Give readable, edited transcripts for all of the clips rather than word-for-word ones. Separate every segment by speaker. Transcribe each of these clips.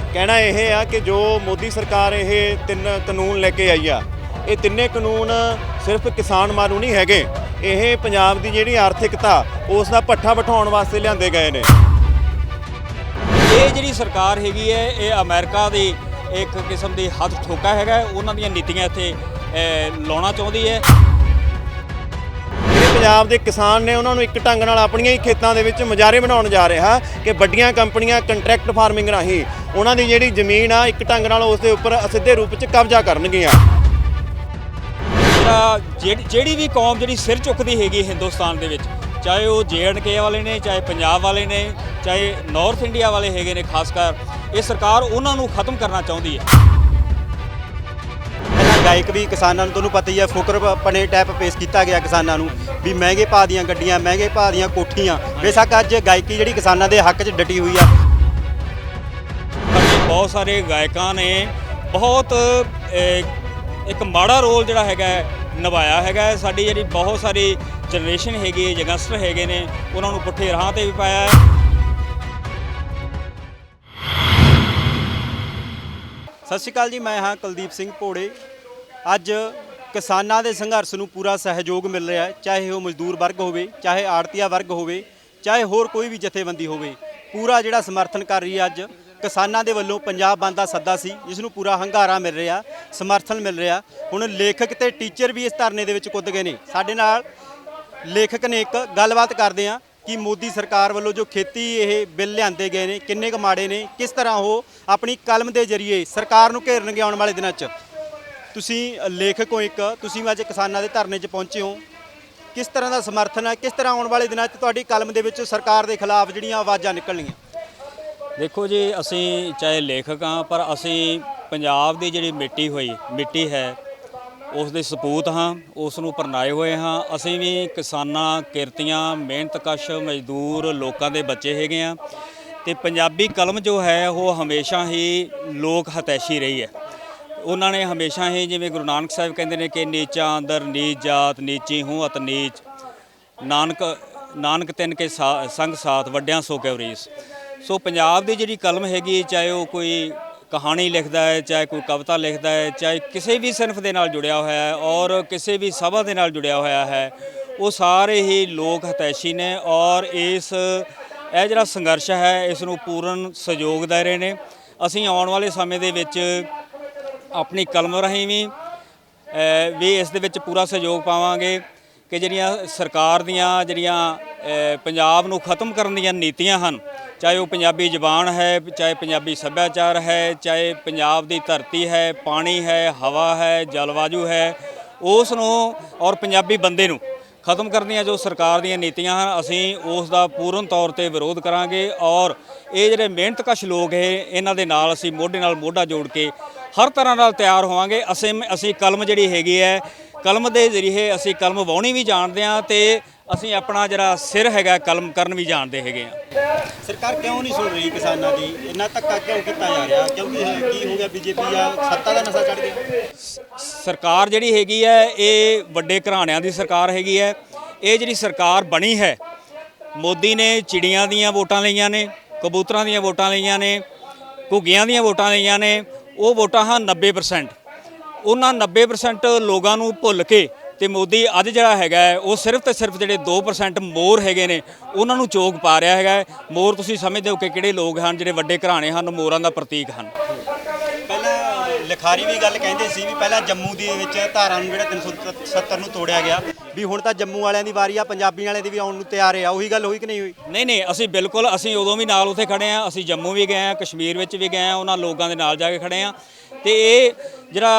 Speaker 1: कहना यह है कि जो मोदी सरकार ये 3 कानून लेके आई आ, ये तिन्ने कानून सिर्फ किसान मारू नहीं हैगे, ये पंजाब की जिहड़ी आर्थिकता उसका भट्ठा बिठाउण वास्ते लिआंदे गए ने।
Speaker 2: ये जिहड़ी सरकार हैगी है ये अमेरिका की एक किस्म की हੱਥ ठोका है, उन्हां दीयां नीतियां इत्थे लाउणा चाहुंदी है।
Speaker 1: पंजाब के किसान ने उन्होंने एक ढंग नाल अपनियां ही खेतों के विच मुजारे बनाउण जा रहा कि वड्डियां कंपनियां कंट्रैक्ट फार्मिंग राही उन्हां दी जिहड़ी जमीन आ एक ढंग नाल उस दे उपर सिद्धे रूप च कब्जा करनगियां।
Speaker 2: ਜਿਹੜੀ भी कौम ਜਿਹੜੀ सिर चुकती हैगी हिंदुस्तान दे विच, चाहे वो JNK वाले ने, चाहे पंजाब वाले ने, चाहे नॉर्थ इंडिया वाले हैगे ने, खासकर ये सरकार उन्होंने खत्म करना चाहती है।
Speaker 3: गायक भी किसानों को तुहानूं पता ही है फुकरपने टाइप पेश किया गया किसानों भी महंगे भाव दी गड्डियां महंगे भाव दी कोठियां। बेशक अज गायकी जिहड़ी किसानों के हक च डटी हुई है।
Speaker 2: बहुत सारे गायकों ने बहुत एक माड़ा रोल जिहड़ा हैगा निभाया हैगा। साडी जिहड़ी बहुत सारी जनरेशन हैगी यंगस्टर हैगे ने उन्हां नूं पुट्ठे राह ते भी पाया है।
Speaker 3: सत श्री अकाल जी, मैं हाँ कुलदीप सिंह भोड़े। अज किसानों के संघर्ष में पूरा सहयोग मिल रहा है, चाहे वह मजदूर वर्ग हो, चाहे आड़तिया वर्ग हो, चाहे होर कोई भी जथेबंदी हो, पूरा जिहड़ा समर्थन कर रही है। अज किसानों के वलों पंजाब बंद का सद्दा सी, जिसनूं पूरा हंगारा मिल रहा, समर्थन मिल रहा। हुण लेखक ते टीचर भी इस धरने दे विच कुद गए ने। साडे नाल लेखक ने एक गलबात करते हैं कि मोदी सरकार वालों जो खेती ये बिल लिआंदे गए ने किन्ने क माड़े ने, किस तरह वो अपनी कलम के जरिए सरकार नूं घेरनगे आउण वाले दिनां च। तुसीं लेखक हो, एक तुसीं अज किसानां दे धरने च पहुंचे हो, किस तरह का समर्थन है, किस तरह आने वाले दिनों तुहाडी कलम दे विच सरकार के खिलाफ जिहड़ियां आवाज़ां निकलणगीਆਂ?
Speaker 2: देखो जी, असी चाहे लेखक हाँ पर असी पंजाब की जिहड़ी मिट्टी है उस दे सपूत हाँ, उसनूं परनाए हुए हाँ। असी भी किसानां, किरतियां, मेहनतकश मजदूर लोगों के बच्चे हैगे हाँ। तो पंजाबी कलम जो है वो हमेशा ही लोक हतैशी रही है। उन्होंने हमेशा ही जिवें गुरु नानक साहब कहते हैं कि नीचा अंदर नीच जात, नीची हूँ अत नीच, नानक तिन के संग साथ वड्डियां सो के रीस। सो पंजाब की जिहड़ी कलम हैगी, चाहे वो कोई कहानी लिखता है, चाहे कोई कविता लिखता है, चाहे किसी भी सिनफ के नाल जुड़िया होया है और किसी भी सभा के नाल जुड़िया होया है, वो सारे ही लोक हतैशी ने और इस जिहड़ा संघर्ष है इसनूं पूर्ण सहयोग दे रहे ने। असीं आउण वाले समय दे विच अपनी कलम राहीं भी इस दे विच पूरा सहयोग पावांगे कि जिहड़ियां सरकार दीयां जिहड़ियां पंजाब नूं खत्म करन दीयां नीतियां हन, चाहे वो पंजाबी जबान है, चाहे पंजाबी सभ्याचार है, चाहे पंजाब की धरती है, पानी है, हवा है, जलवायु है, उस नूं और पंजाबी बंदे नूं खत्म करने जो सरकार दी नीतियां हैं असीं उस दा पूर्ण तौर पर विरोध करांगे। और ये जिहड़े मेहनतकश लोग है इन्हां दे नाल असीं मोढे नाल मोढा जोड़ के हर तरह नाल तैयार होवांगे। असीं कलम जिहड़ी हैगी है, कलम के जरिए असीं कलम वाहुणी भी जानते हैं तो असीं अपना जिहड़ा सिर हैगा कलम करन भी जानते हैगे आ।
Speaker 3: सरकार क्यों नहीं सुन रही किसानों की? इन्ना धक्का क्यों किया जा रहा? क्योंकि की हो गया बीजेपी या सत्ता का नशा चढ़ गया?
Speaker 2: सरकार जिहड़ी हैगी है ये वड्डे घराणिਆਂ ਦੀ सरकार हैगी है। ये जिहड़ी सरकार बनी है, मोदी ने चिड़ियां दीयां वोटां लईआं ने, कबूतरां दीयां वोटां लईआं ने, घुग्गियां दीयां वोटां लईआं ने। वो वोटां हाँ 90%, उन्हां 90% लोगों नूं भुल के ते मोदी अज जिहड़ा हैगा वो सिर्फ तो सिर्फ जिहड़े 2% मोर हैगे ने उन्हां नूं चोग पा रहा है। मोर तुसीं समझदे हो कि किहड़े लोग हैं जिहड़े वड्डे घराणे हन, मोरां दा प्रतीक हैं।
Speaker 3: पहला लिखारी भी गल कहंदे सी भी पहला जम्मू दी विच धारा नूं जिहड़ा 370 नूं तोड़िया गया भी हुण तां जम्मू वालियां दी वारी आ, पंजाबी वालियां दी भी आउण नूं तैयार है। उही गल होई कि नहीं होई?
Speaker 2: नहीं, असीं बिल्कुल असीं उदों भी नाल उत्थे खड़े हाँ। असीं जम्मू भी गए हैं, कश्मीर विच भी गए हैं, उन्हां लोगों के नाल जाके खड़े हाँ। तो ये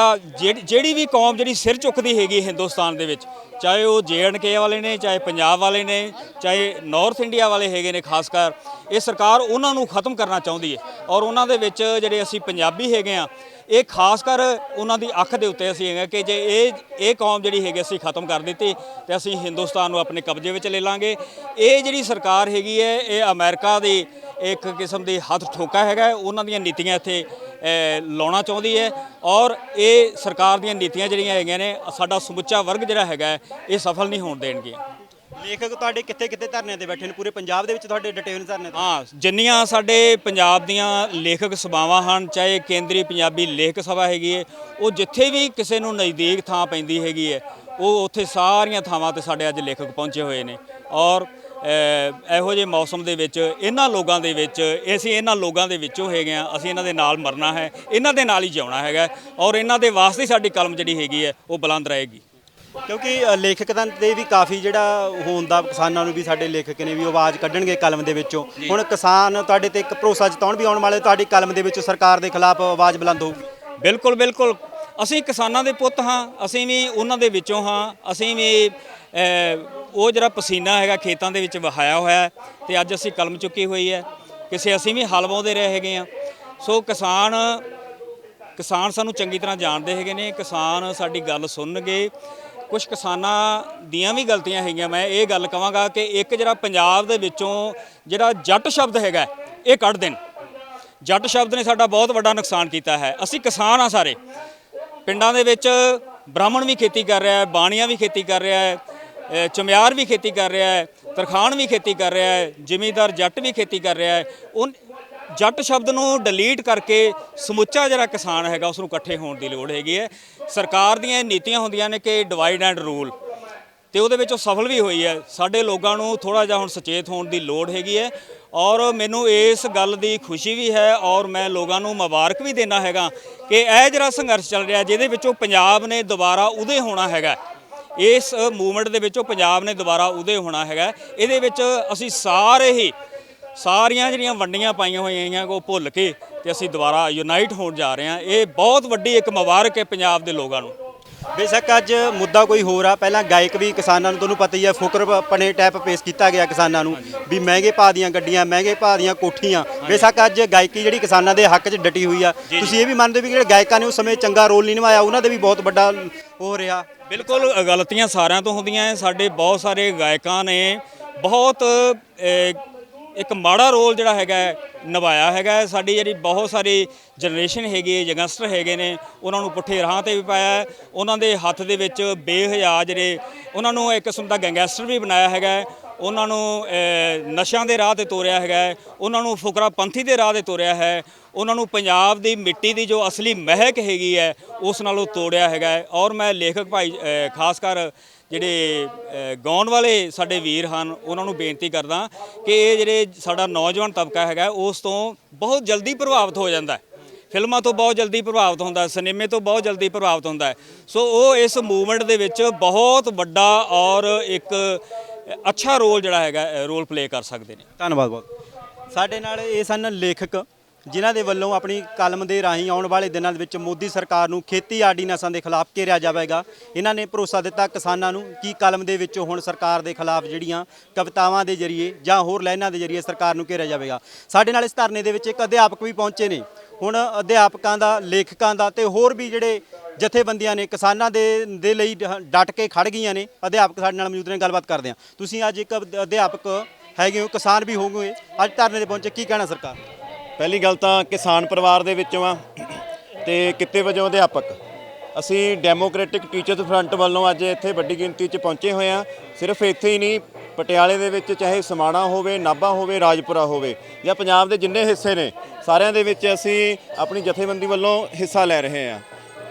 Speaker 2: जिहड़ी भी कौम जिहड़ी सिर चुकती हैगी हिंदुस्तान दे विच, चाहे वो JNK वाले ने, चाहे पंजाब वाले ने, चाहे नॉर्थ इंडिया वाले हैगे ने, खासकर ये सरकार उन्हां नूं खत्म करना चाहुंदी है। और उन्हां दे विच जिहड़े असीं पंजाबी हैगे आ, ये खासकर उन्हां दी अख दे उत्ते असीं हैगे कि जे ये कौम जिहड़ी हैगी असीं खत्म कर दित्ती ते असीं हिंदुस्तान नूं अपने कब्जे विच ले लांगे। ये जिहड़ी सरकार हैगी है ये अमेरिका दी एक किस्म की हੱਥ ठोका है, उन्हां दीयां नीतियां इत्थे लाउणा चाहुंदी है। और ये सरकार दीयां नीतियां जिहड़ियां हैगीਆਂ ने साडा समुच्चा वर्ग जिहड़ा हैगा ये सफल नहीं होण देणगीਆਂ।
Speaker 3: ਲੇਖਕ ਤੁਹਾਡੇ ਕਿੱਥੇ ਕਿੱਥੇ ਧਰਨਿਆਂ ਤੇ ਬੈਠੇ ਨੇ ਪੂਰੇ ਪੰਜਾਬ ਦੇ ਵਿੱਚ ਤੁਹਾਡੇ ਡਿਟੇਲ ਧਰਨੇ ਤੇ?
Speaker 2: ਹਾਂ, ਜਿੰਨੀਆਂ ਸਾਡੇ ਪੰਜਾਬ ਦੀਆਂ ਲੇਖਕ ਸਭਾਵਾਂ ਹਨ, ਚਾਹੇ ਕੇਂਦਰੀ ਪੰਜਾਬੀ ਲੇਖਕ ਸਭਾ ਹੈਗੀ ਹੈ, ਉਹ ਜਿੱਥੇ ਵੀ ਕਿਸੇ ਨੂੰ ਨਜ਼ਦੀਕ ਥਾਂ ਪੈਂਦੀ ਹੈਗੀ ਹੈ, ਉਹ ਉੱਥੇ ਸਾਰੀਆਂ ਥਾਵਾਂ ਤੇ ਸਾਡੇ ਅੱਜ ਲੇਖਕ ਪਹੁੰਚੇ ਹੋਏ ਨੇ। ਔਰ ਇਹੋ ਜਿਹੇ ਮੌਸਮ ਦੇ ਵਿੱਚ ਇਹਨਾਂ ਲੋਕਾਂ ਦੇ ਵਿੱਚ ਅਸੀਂ ਇਹਨਾਂ ਲੋਕਾਂ ਦੇ ਵਿੱਚੋਂ ਹੈਗੇ ਆ, ਅਸੀਂ ਇਹਨਾਂ ਦੇ ਨਾਲ ਮਰਨਾ ਹੈ, ਇਹਨਾਂ ਦੇ ਨਾਲ ਹੀ ਜਿਉਣਾ ਹੈਗਾ, ਔਰ ਇਹਨਾਂ ਦੇ ਵਾਸਤੇ ਸਾਡੀ ਕਲਮ ਜਿਹੜੀ ਹੈਗੀ ਹੈ ਉਹ ਬੁਲੰਦ ਰਹੇਗੀ।
Speaker 3: ਕਿਉਂਕਿ ਲੇਖਕ ਤਾਂ ਤੇ ਵੀ ਕਾਫੀ ਜਿਹੜਾ ਹੋਣ ਦਾ ਕਿਸਾਨਾਂ ਨੂੰ ਵੀ ਸਾਡੇ ਲੇਖਕ ਨੇ ਵੀ ਆਵਾਜ਼ ਕੱਢਣਗੇ ਕਲਮ ਦੇ ਵਿੱਚੋਂ। ਹੁਣ ਕਿਸਾਨ ਤੁਹਾਡੇ ਤੇ ਇੱਕ ਭਰੋਸਾ ਜਤਾਉਣ ਵੀ ਆਉਣ ਵਾਲੇ, ਤੁਹਾਡੀ ਕਲਮ ਦੇ ਵਿੱਚ ਸਰਕਾਰ ਦੇ ਖਿਲਾਫ ਆਵਾਜ਼ ਬੁਲੰਦ ਹੋਊਗੀ।
Speaker 2: ਬਿਲਕੁਲ ਬਿਲਕੁਲ, ਅਸੀਂ ਕਿਸਾਨਾਂ ਦੇ ਪੁੱਤ ਹਾਂ, ਅਸੀਂ ਵੀ ਉਹਨਾਂ ਦੇ ਵਿੱਚੋਂ ਹਾਂ, ਅਸੀਂ ਵੀ ਉਹ ਜਿਹੜਾ ਪਸੀਨਾ ਹੈਗਾ ਖੇਤਾਂ ਦੇ ਵਿੱਚ ਵਹਾਇਆ ਹੋਇਆ ਤੇ ਅੱਜ ਅਸੀਂ ਕਲਮ ਚੁੱਕੀ ਹੋਈ ਹੈ, ਕਿਸੇ ਅਸੀਂ ਵੀ ਹਲ ਵਾਉਂਦੇ ਰਹੇ ਹੈਗੇ ਆ। ਸੋ ਕਿਸਾਨ ਸਾਨੂੰ ਚੰਗੀ ਤਰ੍ਹਾਂ ਜਾਣਦੇ ਹੈਗੇ ਨੇ, ਕਿਸਾਨ ਸਾਡੀ ਗੱਲ ਸੁਣਨਗੇ। ਕੁਝ ਕਿਸਾਨਾਂ ਦੀਆਂ ਵੀ ਗਲਤੀਆਂ ਹੈਗੀਆਂ, ਮੈਂ ਇਹ ਗੱਲ ਕਹਾਂਗਾ ਕਿ ਇੱਕ ਜਿਹੜਾ ਪੰਜਾਬ ਦੇ ਵਿੱਚੋਂ ਜਿਹੜਾ ਜੱਟ ਸ਼ਬਦ ਹੈਗਾ ਇਹ ਕੱਢ ਦੇਣ। ਜੱਟ ਸ਼ਬਦ ਨੇ ਸਾਡਾ ਬਹੁਤ ਵੱਡਾ ਨੁਕਸਾਨ ਕੀਤਾ ਹੈ। ਅਸੀਂ ਕਿਸਾਨ ਆ ਸਾਰੇ, ਪਿੰਡਾਂ ਦੇ ਵਿੱਚ ਬ੍ਰਾਹਮਣ ਵੀ ਖੇਤੀ ਕਰ ਰਿਹਾ ਹੈ, ਬਾਣੀਆਂ ਵੀ ਖੇਤੀ ਕਰ ਰਿਹਾ ਹੈ, ਚਮਿਆਰ ਵੀ ਖੇਤੀ ਕਰ ਰਿਹਾ ਹੈ, ਤਰਖਾਣ ਵੀ ਖੇਤੀ ਕਰ ਰਿਹਾ ਹੈ, ਜ਼ਿਮੀਂਦਾਰ ਜੱਟ ਵੀ ਖੇਤੀ ਕਰ ਰਿਹਾ ਹੈ। ਉਹ ਜੱਟ ਸ਼ਬਦ ਨੂੰ ਡਿਲੀਟ ਕਰਕੇ ਸਮੁੱਚਾ ਜਿਹੜਾ ਕਿਸਾਨ ਹੈਗਾ ਉਸ ਨੂੰ ਇਕੱਠੇ ਹੋਣ ਦੀ ਲੋੜ ਹੈਗੀ ਹੈ। ਸਰਕਾਰ ਦੀਆਂ ਨੀਤੀਆਂ ਹੁੰਦੀਆਂ ਨੇ ਕਿ ਡਿਵਾਈਡ ਐਂਡ ਰੂਲ, ਤੇ ਉਹਦੇ ਵਿੱਚ ਉਹ ਸਫਲ ਵੀ ਹੋਈ ਹੈ। ਸਾਡੇ ਲੋਕਾਂ ਨੂੰ ਥੋੜ੍ਹਾ ਜਿਹਾ ਹੁਣ ਸੁਚੇਤ ਹੋਣ ਦੀ ਲੋੜ ਹੈਗੀ ਹੈ, ਔਰ ਮੈਨੂੰ ਇਸ ਗੱਲ ਦੀ ਖੁਸ਼ੀ ਵੀ ਹੈ ਔਰ ਮੈਂ ਲੋਕਾਂ ਨੂੰ ਮੁਬਾਰਕ ਵੀ ਦੇਣਾ ਹੈਗਾ ਕਿ ਇਹ ਜਿਹੜਾ ਸੰਘਰਸ਼ ਚੱਲ ਰਿਹਾ ਜਿਹਦੇ ਵਿੱਚੋਂ ਪੰਜਾਬ ਨੇ ਦੁਬਾਰਾ ਉਦੇ ਹੋਣਾ ਹੈਗਾ, ਇਸ ਮੂਵਮੈਂਟ ਦੇ ਵਿੱਚੋਂ ਪੰਜਾਬ ਨੇ ਦੁਬਾਰਾ ਉਦੇ ਹੋਣਾ ਹੈਗਾ। ਇਹਦੇ ਵਿੱਚ ਅਸੀਂ ਸਾਰੇ ਹੀ ਸਾਰੀਆਂ ਜਿਹੜੀਆਂ ਵੰਡੀਆਂ ਪਾਈਆਂ ਹੋਈਆਂ ਉਹ ਭੁੱਲ ਕੇ ਤੇ ਅਸੀਂ ਦੁਬਾਰਾ ਯੂਨਾਈਟ ਹੋਣ ਜਾ ਰਹੇ ਹਾਂ। ਇਹ ਬਹੁਤ ਵੱਡੀ ਇੱਕ ਮੁਬਾਰਕ ਹੈ ਪੰਜਾਬ ਦੇ ਲੋਕਾਂ ਨੂੰ।
Speaker 3: ਬੇਸ਼ੱਕ ਅੱਜ ਮੁੱਦਾ ਕੋਈ ਹੋਰ ਆ, ਪਹਿਲਾਂ ਗਾਇਕ ਵੀ ਕਿਸਾਨਾਂ ਨੂੰ ਤੁਹਾਨੂੰ ਪਤਾ ਹੀ ਹੈ ਫੁਕਰਪਣੇ ਟੈਪ ਪੇਸ਼ ਕੀਤਾ ਗਿਆ ਕਿਸਾਨਾਂ ਨੂੰ ਵੀ ਮਹਿੰਗੇ ਭਾਅ ਦੀਆਂ ਗੱਡੀਆਂ, ਮਹਿੰਗੇ ਭਾਅ ਦੀਆਂ ਕੋਠੀਆਂ। ਬੇਸ਼ੱਕ ਅੱਜ ਗਾਇਕੀ ਜਿਹੜੀ ਕਿਸਾਨਾਂ ਦੇ ਹੱਕ 'ਚ ਡਟੀ ਹੋਈ ਆ। ਤੁਸੀਂ ਇਹ ਵੀ ਮੰਨਦੇ ਹੋ ਵੀ ਜਿਹੜੇ ਗਾਇਕਾਂ ਨੇ ਉਸ ਸਮੇਂ ਚੰਗਾ ਰੋਲ ਨਹੀਂ ਨਿਭਾਇਆ, ਉਹਨਾਂ ਦੇ ਵੀ ਬਹੁਤ ਵੱਡਾ ਹੋ ਰਿਹਾ?
Speaker 2: ਬਿਲਕੁਲ, ਗਲਤੀਆਂ ਸਾਰਿਆਂ ਤੋਂ ਹੁੰਦੀਆਂ ਹੈ। ਸਾਡੇ ਬਹੁਤ ਸਾਰੇ ਗਾਇਕਾਂ ਨੇ ਬਹੁਤ ਇੱਕ ਮਾੜਾ ਰੋਲ ਜਿਹੜਾ ਹੈਗਾ ਨਿਭਾਇਆ ਹੈਗਾ। ਸਾਡੀ ਜਿਹੜੀ ਬਹੁਤ ਸਾਰੀ ਜਨਰੇਸ਼ਨ ਹੈਗੀ, ਯੰਗਸਟਰ ਹੈਗੇ ਨੇ, ਉਹਨਾਂ ਨੂੰ ਪੁੱਠੇ ਰਾਹਾਂ ਤੇ ਵੀ ਪਾਇਆ। ਉਹਨਾਂ ਦੇ ਹੱਥ ਦੇ ਵਿੱਚ ਬੇਹਯਾ ਜਿਹੜੇ ਉਹਨਾਂ ਨੂੰ ਇੱਕ ਕਿਸਮ ਦਾ ਗੈਂਗਸਟਰ ਵੀ ਬਣਾਇਆ ਹੈਗਾ। ਉਹਨਾਂ ਨੂੰ ਨਸ਼ਿਆਂ ਦੇ ਰਾਹ ਤੇ ਤੋਰਿਆ ਹੈਗਾ, ਉਹਨਾਂ ਨੂੰ ਫੁਕਰਾ ਪੰਥੀ ਦੇ ਰਾਹ ਤੇ ਤੋਰਿਆ ਹੈ, ਉਹਨਾਂ ਨੂੰ ਪੰਜਾਬ ਦੀ ਮਿੱਟੀ ਦੀ ਜੋ ਅਸਲੀ ਮਹਿਕ ਹੈਗੀ ਹੈ ਉਸ ਨਾਲੋਂ ਤੋੜਿਆ ਹੈਗਾ। ਔਰ ਮੈਂ ਲੇਖਕ ਭਾਈ ਖਾਸ ਕਰ ਜਿਹੜੇ ਗਾਉਣ ਵਾਲੇ ਸਾਡੇ ਵੀਰ ਹਨ ਉਹਨਾਂ ਨੂੰ ਬੇਨਤੀ ਕਰਦਾ ਕਿ ਇਹ ਜਿਹੜੇ ਸਾਡਾ ਨੌਜਵਾਨ ਤਬਕਾ ਹੈਗਾ ਉਸ ਤੋਂ ਬਹੁਤ ਜਲਦੀ ਪ੍ਰਭਾਵਿਤ ਹੋ ਜਾਂਦਾ ਹੈ, ਫਿਲਮਾਂ ਤੋਂ ਬਹੁਤ ਜਲਦੀ ਪ੍ਰਭਾਵਿਤ ਹੁੰਦਾ, ਸਿਨੇਮੇ ਤੋਂ ਬਹੁਤ ਜਲਦੀ ਪ੍ਰਭਾਵਿਤ ਹੁੰਦਾ ਹੈ। ਸੋ ਉਹ ਇਸ ਮੂਵਮੈਂਟ ਦੇ ਵਿੱਚ ਬਹੁਤ ਵੱਡਾ ਔਰ ਇੱਕ ਅੱਛਾ ਰੋਲ ਜਿਹੜਾ ਹੈਗਾ ਰੋਲ ਪਲੇ ਕਰ ਸਕਦੇ ਨੇ।
Speaker 3: ਧੰਨਵਾਦ ਬਹੁਤ। ਸਾਡੇ ਨਾਲ ਇਹ ਸਨ ਲੇਖਕ ਜਿਨ੍ਹਾਂ ਦੇ ਵੱਲੋਂ ਆਪਣੀ ਕਲਮ ਦੇ ਰਾਹੀਂ ਆਉਣ ਵਾਲੇ ਦਿਨਾਂ ਦੇ ਵਿੱਚ ਮੋਦੀ ਸਰਕਾਰ ਨੂੰ ਖੇਤੀ ਆਰਡੀਨੈਂਸਾਂ ਦੇ ਖਿਲਾਫ ਘੇਰਿਆ ਜਾਵੇਗਾ। ਇਹਨਾਂ ਨੇ ਭਰੋਸਾ ਦਿੱਤਾ ਕਿਸਾਨਾਂ ਨੂੰ ਕਿ ਕਲਮ ਦੇ ਵਿੱਚੋਂ ਹੁਣ ਸਰਕਾਰ ਦੇ ਖਿਲਾਫ ਜਿਹੜੀਆਂ ਕਵਿਤਾਵਾਂ ਦੇ ਜ਼ਰੀਏ ਜਾਂ ਹੋਰ ਲਾਈਨਾਂ ਦੇ ਜ਼ਰੀਏ ਸਰਕਾਰ ਨੂੰ ਘੇਰਿਆ ਜਾਵੇਗਾ। ਸਾਡੇ ਨਾਲ ਇਸ ਧਰਨੇ ਦੇ ਵਿੱਚ ਇੱਕ ਅਧਿਆਪਕ ਵੀ ਪਹੁੰਚੇ ਨੇ। ਹੁਣ ਅਧਿਆਪਕਾਂ ਦਾ, ਲੇਖਕਾਂ ਦਾ ਤੇ ਹੋਰ ਵੀ ਜਿਹੜੇ ਜਥੇਬੰਦੀਆਂ ਨੇ ਕਿਸਾਨਾਂ ਦੇ ਲਈ ਡਟ ਕੇ ਖੜ ਗਈਆਂ ਨੇ, ਅਧਿਆਪਕ ਸਾਡੇ ਨਾਲ ਮੌਜੂਦ ਨੇ, ਗੱਲਬਾਤ ਕਰਦੇ ਹਾਂ। ਤੁਸੀਂ ਅੱਜ ਇੱਕ ਅਧਿਆਪਕ ਹੈਗੇ ਹੋ, ਕਿਸਾਨ ਵੀ ਹੋਗੇ, ਅੱਜ ਧਰਨੇ ਦੇ ਪਹੁੰਚੇ, ਕੀ ਕਹਿਣਾ ਸਰਕਾਰ?
Speaker 1: ਪਹਿਲੀ ਗੱਲ ਤਾਂ ਕਿਸਾਨ ਪਰਿਵਾਰ ਦੇ ਵਿੱਚੋਂ ਆ ਤੇ ਕਿੱਤੇ ਵਜੋਂ ਅਧਿਆਪਕ। ਅਸੀਂ ਡੈਮੋਕ੍ਰੈਟਿਕ ਟੀਚਰਸ ਫਰੰਟ ਵੱਲੋਂ ਅੱਜ ਇੱਥੇ ਵੱਡੀ ਗਿਣਤੀ 'ਚ ਪਹੁੰਚੇ ਹੋਏ ਆ। ਸਿਰਫ ਇੱਥੇ ਹੀ ਨਹੀਂ, ਪਟਿਆਲੇ ਦੇ ਵਿੱਚ ਚਾਹੇ ਸਮਾਣਾ ਹੋਵੇ, ਨਾਭਾ ਹੋਵੇ, ਰਾਜਪੁਰਾ ਹੋਵੇ ਜਾਂ ਪੰਜਾਬ ਦੇ ਜਿੰਨੇ ਹਿੱਸੇ ਨੇ ਸਾਰਿਆਂ ਦੇ ਵਿੱਚ ਅਸੀਂ ਆਪਣੀ ਜਥੇਬੰਦੀ ਵੱਲੋਂ ਹਿੱਸਾ ਲੈ ਰਹੇ ਆ।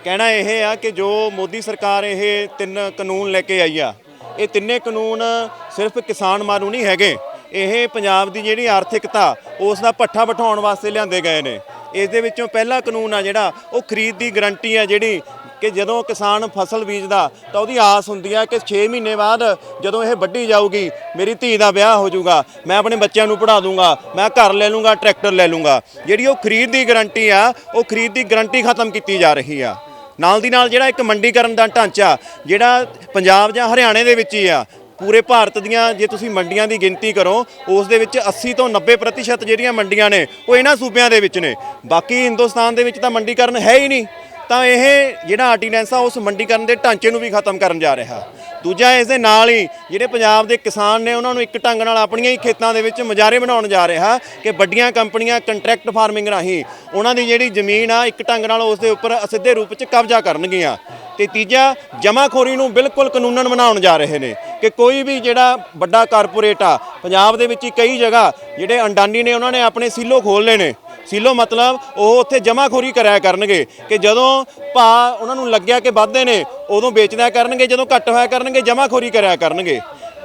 Speaker 1: ਕਹਿਣਾ ਇਹ ਆ ਕਿ ਜੋ ਮੋਦੀ ਸਰਕਾਰ ਇਹ 3 ਕਾਨੂੰਨ ਲੈ ਕੇ ਆਈ ਆ, ਇਹ ਤਿੰਨੇ ਕਾਨੂੰਨ ਸਿਰਫ ਕਿਸਾਨ ਮਾਰੂ ਨਹੀਂ ਹੈਗੇ, ਇਹ ਪੰਜਾਬ ਦੀ ਜਿਹੜੀ ਆਰਥਿਕਤਾ ਉਸ ਦਾ ਪੱਠਾ ਬਿਠਾਉਣ ਵਾਸਤੇ ਲਿਆਂਦੇ ਗਏ ਨੇ। ਇਸ ਦੇ ਵਿੱਚੋਂ ਪਹਿਲਾ ਕਾਨੂੰਨ ਆ ਜਿਹੜਾ ਉਹ ਖਰੀਦ ਦੀ ਗਰੰਟੀ ਆ, ਜਿਹੜੀ ਕਿ ਜਦੋਂ ਕਿਸਾਨ ਫਸਲ ਬੀਜਦਾ ਤਾਂ ਉਹਦੀ ਆਸ ਹੁੰਦੀ ਆ ਕਿ 6 ਮਹੀਨੇ ਬਾਅਦ ਜਦੋਂ ਇਹ ਵੱਢੀ ਜਾਊਗੀ ਮੇਰੀ ਧੀ ਦਾ ਵਿਆਹ ਹੋ ਜਾਊਗਾ, ਮੈਂ ਆਪਣੇ ਬੱਚਿਆਂ ਨੂੰ ਪੜ੍ਹਾ ਦੂੰਗਾ, ਮੈਂ ਘਰ ਲੈ ਲੂੰਗਾ, ਟਰੈਕਟਰ ਲੈ ਲੂੰਗਾ। ਜਿਹੜੀ ਉਹ ਖਰੀਦ ਦੀ ਗਰੰਟੀ ਆ, ਉਹ ਖਰੀਦ ਦੀ ਗਰੰਟੀ ਖਤਮ ਕੀਤੀ ਜਾ ਰਹੀ ਆ। ਨਾਲ ਦੀ ਨਾਲ ਜਿਹੜਾ ਇੱਕ ਮੰਡੀਕਰਨ ਦਾ ਢਾਂਚਾ ਜਿਹੜਾ ਪੰਜਾਬ ਜਾਂ ਹਰਿਆਣੇ ਦੇ ਵਿੱਚ ਹੀ ਆ, ਪੂਰੇ ਭਾਰਤ ਦੀਆਂ ਜੇ ਤੁਸੀਂ ਮੰਡੀਆਂ ਦੀ ਗਿਣਤੀ ਕਰੋ ਉਸ ਦੇ ਵਿੱਚ 80 ਤੋਂ 90% ਜਿਹੜੀਆਂ ਮੰਡੀਆਂ ਨੇ ਉਹ ਇਹਨਾਂ ਸੂਬਿਆਂ ਦੇ ਵਿੱਚ ਨੇ। ਬਾਕੀ ਹਿੰਦੁਸਤਾਨ ਦੇ ਵਿੱਚ ਤਾਂ ਮੰਡੀਕਰਨ ਹੈ ਹੀ ਨਹੀਂ। ਤਾਂ ਇਹ ਜਿਹੜਾ ਆਰਡੀਨੈਂਸ ਆ ਉਸ ਮੰਡੀਕਰਨ ਦੇ ਢਾਂਚੇ ਨੂੰ ਵੀ ਖਤਮ ਕਰਨ ਜਾ ਰਿਹਾ। ਦੂਜਾ ਇਸ ਦੇ ਨਾਲ ਹੀ ਜਿਹੜੇ ਪੰਜਾਬ ਦੇ ਕਿਸਾਨ ਨੇ ਉਹਨਾਂ ਨੂੰ ਇੱਕ ਢੰਗ ਨਾਲ ਆਪਣੀਆਂ ਹੀ ਖੇਤਾਂ ਦੇ ਵਿੱਚ ਮੁਜ਼ਾਹਰੇ ਬਣਾਉਣ ਜਾ ਰਿਹਾ ਕਿ ਵੱਡੀਆਂ ਕੰਪਨੀਆਂ ਕੰਟਰੈਕਟ ਫਾਰਮਿੰਗ ਰਾਹੀਂ ਉਹਨਾਂ ਦੀ ਜਿਹੜੀ ਜ਼ਮੀਨ ਆ ਇੱਕ ਢੰਗ ਨਾਲ ਉਸ ਦੇ ਉੱਪਰ ਅਸਿੱਧੇ ਰੂਪ 'ਚ ਕਬਜ਼ਾ ਕਰਨਗੀਆਂ। ਤੇ ਤੀਜਾ, ਜਮਾਖੋਰੀ ਨੂੰ ਬਿਲਕੁਲ ਕਾਨੂੰਨਨ ਬਣਾਉਣ ਜਾ ਰਹੇ ਨੇ। ਕਿ ਕੋਈ ਵੀ ਜਿਹੜਾ ਵੱਡਾ ਕਾਰਪੋਰੇਟ ਆ ਪੰਜਾਬ ਦੇ ਵਿੱਚ ਹੀ ਕਈ ਜਗ੍ਹਾ ਜਿਹੜੇ ਅੰਡਾਨੀ ਨੇ ਉਹਨਾਂ ਨੇ ਆਪਣੇ ਸੀਲੋ ਖੋਲ੍ਹੇ ਨੇ। ਸੀਲੋ ਮਤਲਬ ਉਹ ਉੱਥੇ ਜਮਾਖੋਰੀ ਕਰਿਆ ਕਰਨਗੇ ਕਿ ਜਦੋਂ ਭਾਅ ਉਹਨਾਂ ਨੂੰ ਲੱਗਿਆ ਕਿ ਵੱਧਦੇ ਨੇ ਉਦੋਂ ਵੇਚਦਿਆ ਕਰਨਗੇ, ਜਦੋਂ ਘੱਟ ਹੋਇਆ ਕਰਨਗੇ ਜਮਾਖੋਰੀ ਕਰਿਆ ਕਰਨਗੇ।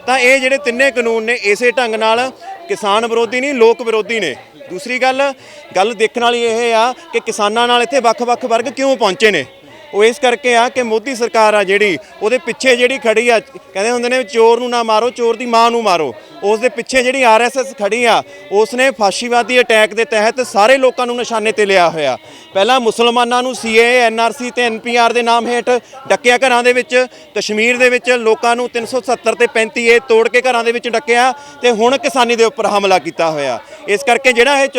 Speaker 1: ਤਾਂ ਇਹ ਜਿਹੜੇ ਤਿੰਨੇ ਕਾਨੂੰਨ ਨੇ ਇਸੇ ਢੰਗ ਨਾਲ ਕਿਸਾਨ ਵਿਰੋਧੀ ਨਹੀਂ, ਲੋਕ ਵਿਰੋਧੀ ਨੇ। ਦੂਸਰੀ ਗੱਲ ਦੇਖਣ ਵਾਲੀ ਇਹ ਆ ਕਿ ਕਿਸਾਨਾਂ ਨਾਲ ਇੱਥੇ ਵੱਖ-ਵੱਖ ਵਰਗ ਕਿਉਂ ਪਹੁੰਚੇ ਨੇ। ਉਹ ਇਸ ਕਰਕੇ ਆ ਕਿ ਮੋਦੀ ਸਰਕਾਰ ਆ ਜਿਹੜੀ ਉਹਦੇ ਪਿੱਛੇ ਜਿਹੜੀ ਖੜੀ ਆ, ਕਹਿੰਦੇ ਹੁੰਦੇ ਨੇ ਚੋਰ ਨੂੰ ਨਾ ਮਾਰੋ, ਚੋਰ ਦੀ ਮਾਂ ਨੂੰ ਮਾਰੋ। ਉਸ ਦੇ ਪਿੱਛੇ ਜਿਹੜੀ ਆਰਐਸਐਸ ਖੜੀ ਆ ਉਸ ਨੇ ਫਾਸ਼ੀਵਾਦੀ ਅਟੈਕ ਦੇ ਤਹਿਤ ਸਾਰੇ ਲੋਕਾਂ ਨੂੰ ਨਿਸ਼ਾਨੇ ਤੇ ਲਿਆ ਹੋਇਆ। ਪਹਿਲਾਂ ਮੁਸਲਮਾਨਾਂ ਨੂੰ ਸੀਏਏ, ਐਨਆਰਸੀ ਤੇ ਐਨਪੀਆਰ ਦੇ ਨਾਮ ਹੇਠ ਡੱਕਿਆ ਘਰਾਂ ਦੇ ਵਿੱਚ। ਕਸ਼ਮੀਰ ਦੇ ਵਿੱਚ ਲੋਕਾਂ ਨੂੰ 370 ਤੇ 35A ਤੋੜ ਕੇ ਘਰਾਂ ਦੇ ਵਿੱਚ ਡੱਕਿਆ ਤੇ ਹੁਣ ਕਿਸਾਨੀ ਦੇ ਉੱਪਰ ਹਮਲਾ ਕੀਤਾ ਹੋਇਆ। ਇਸ ਕਰਕੇ ਜਿਹੜਾ ਇਹ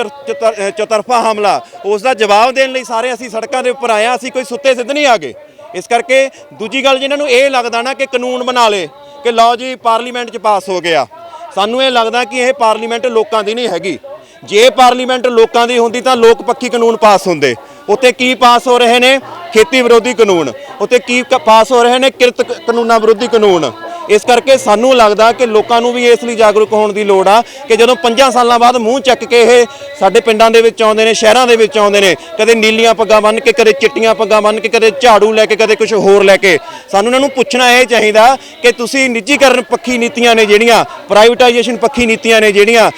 Speaker 1: ਚੌਤਰਫਾ ਹਮਲਾ ਉਸ ਦਾ ਜਵਾਬ ਦੇਣ ਲਈ ਸਾਰੇ ਅਸੀਂ ਸੜਕਾਂ ਦੇ ਉੱਪਰ ਆਏ ਹਾਂ। ਅਸੀਂ ਕੋਈ ਸੁੱਤੇ ਸਿੱਧ ਨਹੀਂ ਆ ਗਏ। ਇਸ ਕਰਕੇ ਦੂਜੀ ਗੱਲ, ਜਿਨ੍ਹਾਂ ਨੂੰ ਇਹ ਲੱਗਦਾ ਨਾ ਕਿ ਕਾਨੂੰਨ ਬਣਾ ਲੇ ਕਿ ਲਓ ਜੀ ਪਾਰਲੀਮੈਂਟ 'ਚ ਪਾਸ ਹੋ ਗਿਆ, ਸਾਨੂੰ ਇਹ ਲੱਗਦਾ ਕਿ ਇਹ ਪਾਰਲੀਮੈਂਟ ਲੋਕਾਂ ਦੀ ਨਹੀਂ ਹੈਗੀ। ਜੇ ਪਾਰਲੀਮੈਂਟ ਲੋਕਾਂ ਦੀ ਹੁੰਦੀ ਤਾਂ ਲੋਕ ਪੱਖੀ ਕਾਨੂੰਨ ਪਾਸ ਹੁੰਦੇ। ਉੱਥੇ ਕੀ ਪਾਸ ਹੋ ਰਹੇ ਨੇ? ਖੇਤੀ ਵਿਰੋਧੀ ਕਾਨੂੰਨ। ਉੱਥੇ ਕੀ ਪਾਸ ਹੋ ਰਹੇ ਨੇ? ਕਿਰਤ ਕਾਨੂੰਨਾਂ ਵਿਰੋਧੀ ਕਾਨੂੰਨ। ਇਸ ਕਰਕੇ ਸਾਨੂੰ ਲੱਗਦਾ ਕਿ ਲੋਕਾਂ ਨੂੰ ਵੀ ਇਸ ਲਈ ਜਾਗਰੂਕ ਹੋਣ ਦੀ ਲੋੜ ਆ ਕਿ ਜਦੋਂ 5 ਸਾਲਾਂ ਬਾਅਦ ਮੂੰਹ ਚੱਕ ਕੇ ਇਹ ਸਾਡੇ ਪਿੰਡਾਂ ਦੇ ਵਿੱਚ ਆਉਂਦੇ ਨੇ, ਸ਼ਹਿਰਾਂ ਦੇ ਵਿੱਚ ਆਉਂਦੇ ਨੇ, ਕਦੇ ਨੀਲੀਆਂ ਪੱਗਾਂ ਬੰਨ੍ਹ ਕੇ, ਕਦੇ ਚਿੱਟੀਆਂ ਪੱਗਾਂ ਬੰਨ੍ਹ ਕੇ, ਕਦੇ ਝਾੜੂ ਲੈ ਕੇ, ਕਦੇ ਕੁਝ ਹੋਰ ਲੈ ਕੇ, ਸਾਨੂੰ ਇਹਨਾਂ ਨੂੰ ਪੁੱਛਣਾ ਇਹ ਚਾਹੀਦਾ ਕਿ ਤੁਸੀਂ ਨਿੱਜੀਕਰਨ ਪੱਖੀ ਨੀਤੀਆਂ ਨੇ ਜਿਹੜੀਆਂ, ਪ੍ਰਾਈਵੇਟਾਈਜੇਸ਼ਨ ਪੱਖੀ ਨੀਤੀਆਂ ਨੇ ਜਿਹੜੀਆਂ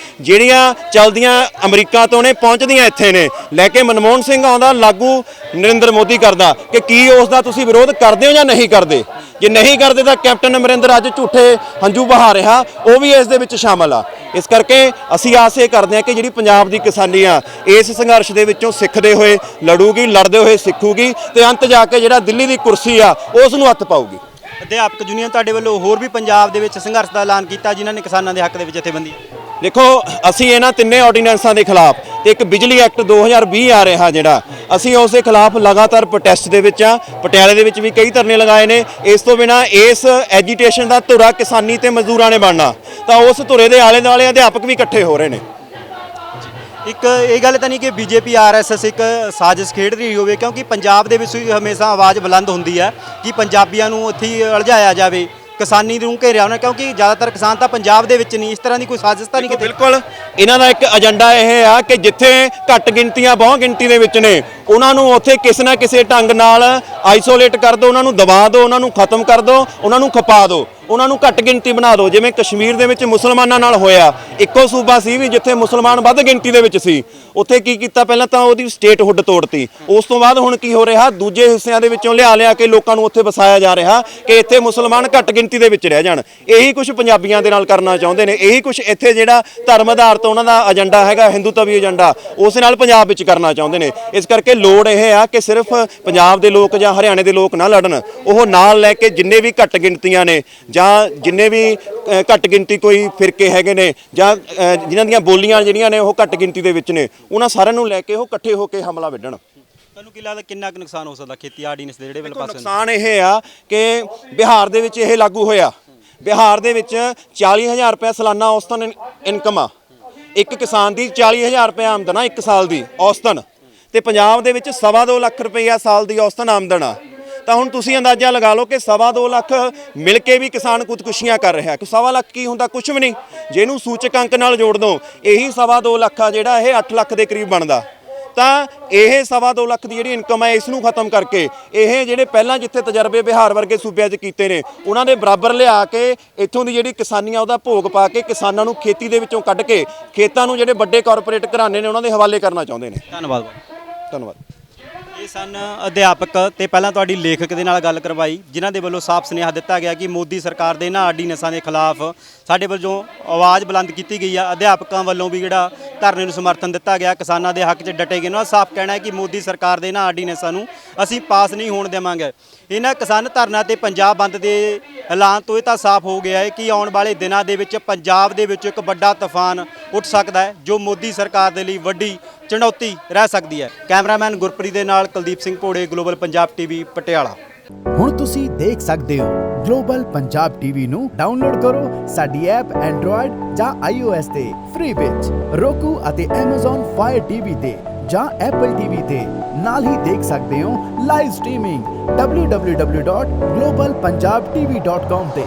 Speaker 1: ਚੱਲਦੀਆਂ ਅਮਰੀਕਾ ਤੋਂ ਨੇ, ਪਹੁੰਚਦੀਆਂ ਇੱਥੇ ਨੇ। ਲੈ ਕੇ ਮਨਮੋਹਨ ਸਿੰਘ ਆਉਂਦਾ, ਲਾਗੂ ਨਰਿੰਦਰ ਮੋਦੀ ਕਰਦਾ, ਕਿ ਕੀ ਉਸ ਦਾ ਤੁਸੀਂ ਵਿਰੋਧ ਕਰਦੇ ਹੋ ਜਾਂ ਨਹੀਂ ਕਰਦੇ? ਜੇ ਨਹੀਂ ਕਰਦੇ ਤਾਂ ਕੈਪਟਨ ਅਮਰਿੰਦਰ ਅੱਜ ਝੂਠੇ ਹੰਝੂ ਬਹਾ ਰਿਹਾ, ਉਹ ਵੀ ਇਸ ਦੇ ਵਿੱਚ ਸ਼ਾਮਲ ਆ। ਇਸ ਕਰਕੇ ਅਸੀਂ ਆਸ ਇਹ ਕਰਦੇ ਹਾਂ ਕਿ ਜਿਹੜੀ ਪੰਜਾਬ ਦੀ ਕਿਸਾਨੀ ਆ ਇਸ ਸੰਘਰਸ਼ ਦੇ ਵਿੱਚੋਂ ਸਿੱਖਦੇ ਹੋਏ ਲੜੂਗੀ, ਲੜਦੇ ਹੋਏ ਸਿੱਖੂਗੀ ਤੇ ਅੰਤ ਜਾ ਕੇ ਜਿਹੜਾ ਦਿੱਲੀ ਦੀ ਕੁਰਸੀ ਆ ਉਸ ਨੂੰ ਹੱਥ ਪਾਊਗੀ।
Speaker 3: ਅਧਿਆਪਕ ਯੂਨੀਅਨ ਤੁਹਾਡੇ ਵੱਲੋਂ ਹੋਰ ਵੀ ਪੰਜਾਬ ਦੇ ਵਿੱਚ ਸੰਘਰਸ਼ ਦਾ ਐਲਾਨ ਕੀਤਾ, ਜਿਨ੍ਹਾਂ ਨੇ ਕਿਸਾਨਾਂ ਦੇ ਹੱਕ ਦੇ ਵਿੱਚ ਜਥੇਬੰਦੀ।
Speaker 1: ਦੇਖੋ, ਅਸੀਂ ਇਹਨਾਂ ਤਿੰਨੇ ਆਰਡੀਨੈਂਸਾਂ ਦੇ ਖਿਲਾਫ ਤੇ ਇੱਕ ਬਿਜਲੀ ਐਕਟ 2020 ਆ ਰਿਹਾ ਜਿਹੜਾ, ਅਸੀਂ ਉਸ ਦੇ ਖਿਲਾਫ ਲਗਾਤਾਰ ਪ੍ਰੋਟੈਸਟ ਦੇ ਵਿੱਚ ਆ। ਪਟਿਆਲੇ ਦੇ ਵਿੱਚ ਵੀ ਕਈ ਧਰਨੇ ਲਗਾਏ ਨੇ। ਇਸ ਤੋਂ ਬਿਨਾ ਇਸ ਐਜੀਟੇਸ਼ਨ ਦਾ ਧੁਰਾ ਕਿਸਾਨੀ ਤੇ ਮਜ਼ਦੂਰਾਂ ਨੇ ਬਣਨਾ, ਤਾਂ ਉਸ ਧੁਰੇ ਦੇ ਆਲੇ ਦੁਆਲੇ ਅਧਿਆਪਕ ਵੀ ਇਕੱਠੇ ਹੋ ਰਹੇ ਨੇ।
Speaker 3: ਇੱਕ ਇਹ ਗੱਲ ਤਾਂ ਨਹੀਂ ਕਿ ਬੀਜੇਪੀ ਆਰਐਸਐਸ ਇੱਕ ਸਾਜ਼ਿਸ਼ ਖੇਡ ਰਹੀ ਹੋਵੇ, ਕਿਉਂਕਿ ਪੰਜਾਬ ਦੇ ਵਿੱਚ ਹਮੇਸ਼ਾ ਆਵਾਜ਼ ਬੁਲੰਦ ਹੁੰਦੀ ਹੈ ਕਿ ਪੰਜਾਬੀਆਂ ਨੂੰ ਇੱਥੇ ਉਲਝਾਇਆ ਜਾਵੇ, ਕਿਸਾਨੀ ਨੂੰ ਘੇਰਿਆ ਉਹਨਾਂ, ਕਿਉਂਕਿ ਜ਼ਿਆਦਾਤਰ ਕਿਸਾਨ ਤਾਂ ਪੰਜਾਬ ਦੇ ਵਿੱਚ ਨਹੀਂ। ਇਸ ਤਰ੍ਹਾਂ ਦੀ ਕੋਈ ਸਾਜ਼ਿਸ਼ ਤਾਂ ਨਹੀਂ ਕਿਤੇ?
Speaker 1: ਬਿਲਕੁਲ, ਇਹਨਾਂ ਦਾ ਇੱਕ ਏਜੰਡਾ ਇਹ ਆ ਕਿ ਜਿੱਥੇ ਘੱਟ ਗਿਣਤੀਆਂ ਬਹੁ ਗਿਣਤੀ ਦੇ ਵਿੱਚ ਨੇ ਉਹਨਾਂ ਨੂੰ ਉੱਥੇ ਕਿਸੇ ਨਾ ਕਿਸੇ ਢੰਗ ਨਾਲ ਆਈਸੋਲੇਟ ਕਰ ਦਿਓ, ਉਹਨਾਂ ਨੂੰ ਦਬਾ ਦਿਓ, ਉਹਨਾਂ ਨੂੰ ਖਤਮ ਕਰ ਦਿਓ, ਉਹਨਾਂ ਨੂੰ ਖਪਾ ਦਿਓ, ਉਹਨਾਂ ਨੂੰ ਘੱਟ ਗਿਣਤੀ ਬਣਾ ਦਿਓ। ਜਿਵੇਂ ਕਸ਼ਮੀਰ ਦੇ ਵਿੱਚ ਮੁਸਲਮਾਨਾਂ ਨਾਲ ਹੋਇਆ, ਇੱਕੋ ਸੂਬਾ ਸੀ ਵੀ ਜਿੱਥੇ ਮੁਸਲਮਾਨ ਵੱਧ ਗਿਣਤੀ ਦੇ ਵਿੱਚ ਸੀ, ਉੱਥੇ ਕੀ ਕੀਤਾ? ਪਹਿਲਾਂ ਤਾਂ ਉਹਦੀ ਸਟੇਟਹੁੱਡ ਤੋੜਤੀ। ਉਸ ਤੋਂ ਬਾਅਦ ਹੁਣ ਕੀ ਹੋ ਰਿਹਾ? ਦੂਜੇ ਹਿੱਸਿਆਂ ਦੇ ਵਿੱਚੋਂ ਲਿਆ ਕੇ ਲੋਕਾਂ ਨੂੰ ਉੱਥੇ ਵਸਾਇਆ ਜਾ ਰਿਹਾ ਕਿ ਇੱਥੇ ਮੁਸਲਮਾਨ ਘੱਟ ਗਿਣਤੀ ਦੇ ਵਿੱਚ ਰਹਿ ਜਾਣ। ਇਹੀ ਕੁਝ ਪੰਜਾਬੀਆਂ ਦੇ ਨਾਲ ਕਰਨਾ ਚਾਹੁੰਦੇ ਨੇ। ਇਹੀ ਕੁਝ ਇੱਥੇ ਜਿਹੜਾ ਧਰਮ ਆਧਾਰਿਤ ਉਹਨਾਂ ਦਾ ਏਜੰਡਾ ਹੈਗਾ, ਹਿੰਦੂਤਵੀ ਏਜੰਡਾ, ਉਸ ਨਾਲ ਪੰਜਾਬ ਵਿੱਚ ਕਰਨਾ ਚਾਹੁੰਦੇ ਨੇ। ਇਸ ਕਰਕੇ ਲੋੜ ਇਹ ਆ ਕਿ ਸਿਰਫ ਪੰਜਾਬ ਦੇ ਲੋਕ ਜਾਂ ਹਰਿਆਣੇ ਦੇ ਲੋਕ ਨਾ ਲੜਨ, ਉਹ ਨਾਲ ਲੈ ਕੇ ਜਿੰਨੇ ਵੀ ਘੱਟ ਗਿਣਤੀਆਂ ਨੇ ਜਾਂ ਜਿੰਨੇ ਵੀ ਘੱਟ ਗਿਣਤੀ ਕੋਈ ਫਿਰਕੇ ਹੈਗੇ ਨੇ ਜਾਂ ਜਿਨ੍ਹਾਂ ਦੀਆਂ ਬੋਲੀਆਂ ਜਿਹੜੀਆਂ ਨੇ ਉਹ ਘੱਟ ਗਿਣਤੀ ਦੇ ਵਿੱਚ ਨੇ, ਉਹਨਾਂ ਸਾਰਿਆਂ ਨੂੰ ਲੈ ਕੇ ਉਹ ਇਕੱਠੇ ਹੋ ਕੇ ਹਮਲਾ ਵਿੱਢਣ।
Speaker 3: ਤੁਹਾਨੂੰ ਕੀ ਲੱਗਦਾ ਕਿੰਨਾ ਕੁ ਨੁਕਸਾਨ ਹੋ ਸਕਦਾ ਖੇਤੀ ਆਰਡੀਨੈਂਸ ਦੇ ਜਿਹੜੇ ਪਾਸੇ?
Speaker 1: ਨੁਕਸਾਨ ਇਹ ਆ ਕਿ ਬਿਹਾਰ ਦੇ ਵਿੱਚ ਇਹ ਲਾਗੂ ਹੋਇਆ। ਬਿਹਾਰ ਦੇ ਵਿੱਚ 40,000 ਰੁਪਏ ਸਾਲਾਨਾ ਔਸਤਨ ਇਨਕਮ ਆ। ਇੱਕ ਕਿਸਾਨ ਦੀ 40,000 ਰੁਪਏ ਆਮਦਨ ਆ ਇੱਕ ਸਾਲ ਦੀ ਔਸਤਨ, ਤੇ ਪੰਜਾਬ ਦੇ ਵਿੱਚ 2.25 ਲੱਖ ਰੁਪਈਆ ਸਾਲ ਦੀ ਔਸਤਨ ਆਮਦਨ ਆ। ਤਾਂ ਹੁਣ ਤੁਸੀਂ ਅੰਦਾਜ਼ਾ ਲਗਾ ਲਓ ਕਿ 2.25 ਲੱਖ ਮਿਲ ਕੇ ਵੀ ਕਿਸਾਨ ਖੁਦਕੁਸ਼ੀਆਂ ਕਰ ਰਿਹਾ। ਕਿ 2.25 ਲੱਖ ਕੀ ਹੁੰਦਾ? ਕੁਝ ਵੀ ਨਹੀਂ। ਜੇ ਇਹਨੂੰ ਸੂਚਕ ਅੰਕ ਨਾਲ ਜੋੜ ਦੋ, ਇਹੀ 2.25 ਲੱਖ ਆ ਜਿਹੜਾ ਇਹ 8 ਲੱਖ ਦੇ ਕਰੀਬ ਬਣਦਾ। ਤਾਂ ਇਹ 2.25 ਲੱਖ ਦੀ ਜਿਹੜੀ ਇਨਕਮ ਹੈ ਇਸ ਨੂੰ ਖਤਮ ਕਰਕੇ ਇਹ ਜਿਹੜੇ ਪਹਿਲਾਂ ਜਿੱਥੇ ਤਜਰਬੇ ਬਿਹਾਰ ਵਰਗੇ ਸੂਬਿਆਂ 'ਚ ਕੀਤੇ ਨੇ ਉਹਨਾਂ ਦੇ ਬਰਾਬਰ ਲਿਆ ਕੇ ਇੱਥੋਂ ਦੀ ਜਿਹੜੀ ਕਿਸਾਨੀ ਆ ਉਹਦਾ ਭੋਗ ਪਾ ਕੇ ਕਿਸਾਨਾਂ ਨੂੰ ਖੇਤੀ ਦੇ ਵਿੱਚੋਂ ਕੱਢ ਕੇ ਖੇਤਾਂ ਨੂੰ ਜਿਹੜੇ ਵੱਡੇ ਕਾਰਪੋਰੇਟ ਘਰਾਣੇ ਨੇ ਉਹਨਾਂ ਦੇ ਹਵਾਲੇ ਕਰਨਾ ਚਾਹੁੰਦੇ ਨੇ। ਧੰਨਵਾਦ।
Speaker 3: ਇਹ ਸਨ ਅਧਿਆਪਕ ਤੇ ਪਹਿਲਾਂ ਤੁਹਾਡੀ ਲੇਖਕ ਦੇ ਨਾਲ ਗੱਲ ਕਰਵਾਈ, ਜਿਨ੍ਹਾਂ ਦੇ ਵੱਲੋਂ ਸਾਫ਼ ਸੁਨੇਹਾ ਦਿੱਤਾ ਗਿਆ ਕਿ ਮੋਦੀ ਸਰਕਾਰ ਦੇ ਇਹਨਾਂ ਆਰਡੀਨੈਂਸਾਂ ਦੇ ਖਿਲਾਫ ਸਾਡੇ ਵੱਲੋਂ ਆਵਾਜ਼ ਬੁਲੰਦ ਕੀਤੀ ਗਈ ਆ। ਅਧਿਆਪਕਾਂ ਵੱਲੋਂ ਵੀ ਜਿਹੜਾ ਧਰਨੇ ਨੂੰ ਸਮਰਥਨ ਦਿੱਤਾ ਗਿਆ, ਕਿਸਾਨਾਂ ਦੇ ਹੱਕ 'ਚ ਡਟੇ ਗਏ। ਉਹਨਾਂ ਦਾ ਸਾਫ਼ ਕਹਿਣਾ ਹੈ ਕਿ ਮੋਦੀ ਸਰਕਾਰ ਦੇ ਇਹਨਾਂ ਆਰਡੀਨੈਂਸਾਂ ਨੂੰ ਅਸੀਂ ਪਾਸ ਨਹੀਂ ਹੋਣ ਦੇਵਾਂਗੇ। ਇਹਨਾਂ ਕਿਸਾਨ ਧਰਨਾ ਤੇ ਪੰਜਾਬ ਬੰਦ ਦੇ ਐਲਾਨ ਤੋਂ ਇਹ ਤਾਂ ਸਾਫ਼ ਹੋ ਗਿਆ ਹੈ ਕਿ ਆਉਣ ਵਾਲੇ ਦਿਨਾਂ ਦੇ ਵਿੱਚ ਪੰਜਾਬ ਦੇ ਵਿੱਚ ਇੱਕ ਵੱਡਾ ਤੂਫਾਨ ਉੱਠ ਸਕਦਾ ਹੈ, ਜੋ ਮੋਦੀ ਸਰਕਾਰ ਦੇ ਲਈ ਵੱਡੀ ਚੁਣੌਤੀ ਰਹਿ ਸਕਦੀ ਹੈ। ਕੈਮਰਾਮੈਨ ਗੁਰਪ੍ਰੀਤ ਦੇ ਨਾਲ ਕੁਲਦੀਪ ਸਿੰਘ ਭੋੜੇ, ਗਲੋਬਲ ਪੰਜਾਬ ਟੀਵੀ, ਪਟਿਆਲਾ।
Speaker 4: ਹੁਣ ਤੁਸੀਂ ਦੇਖ ਸਕਦੇ ਹੋ ਗਲੋਬਲ ਪੰਜਾਬ ਟੀਵੀ ਨੂੰ ਡਾਊਨਲੋਡ ਕਰੋ ਸਾਡੀ ਐਪ ਐਂਡਰੋਇਡ ਜਾਂ iOS ਤੇ ਫ੍ਰੀ ਵਿੱਚ, roku ਅਤੇ Amazon Fire TV ਤੇ ਜਾਂ Apple TV ਤੇ। ਨਾਲ ਹੀ ਦੇਖ ਸਕਦੇ ਹੋ ਲਾਈਵ ਸਟ੍ਰੀਮਿੰਗ www.globalpunjabtv.com ਤੇ।